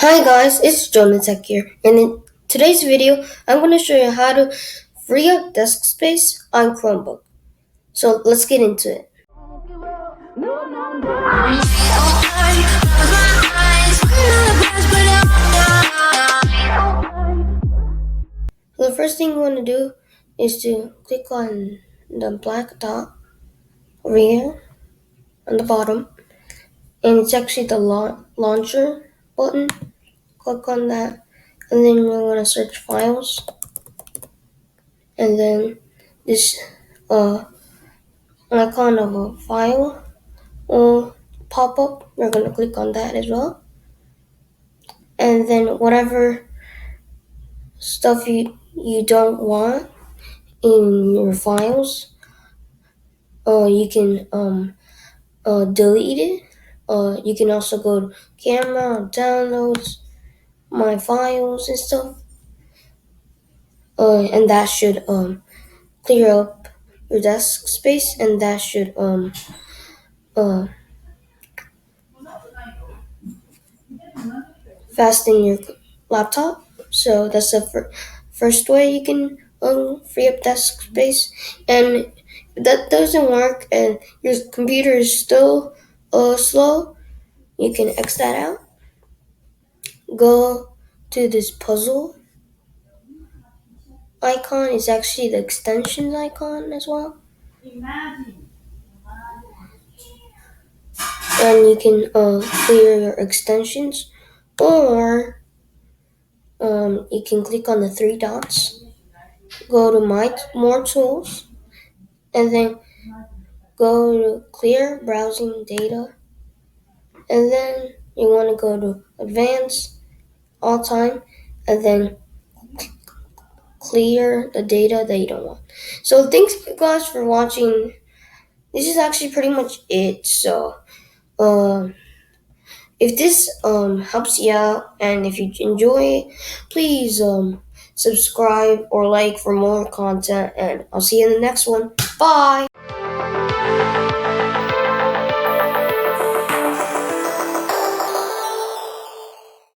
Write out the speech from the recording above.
Hi guys, it's Jonathan here, and in today's video, I'm going to show you how to free up desk space on Chromebook. So let's get into it. So the first thing you want to do is to click on the black dot over here on the bottom, and it's actually the launcher button. Click on that, and then you're going to search files, and then this icon of a file will pop up. We're going to click on that as well. And then whatever stuff you don't want in your files, you can delete it. You can also go to camera, downloads, my files and stuff. And that should clear up your desk space, and that should uh, fasten your laptop. So that's the first way you can free up desk space. And if that doesn't work and your computer is still slow, you can X that out. Go to this puzzle icon. It's actually the extensions icon as well. And you can clear your extensions, or you can click on the three dots, go to more tools, and then go to clear browsing data, and then you want to go to advanced all time, and then clear the data that you don't want. So thanks guys for watching. This is actually pretty much it. So if this helps you out, and if you enjoy it, please subscribe or like for more content, and I'll see you in the next one. Bye.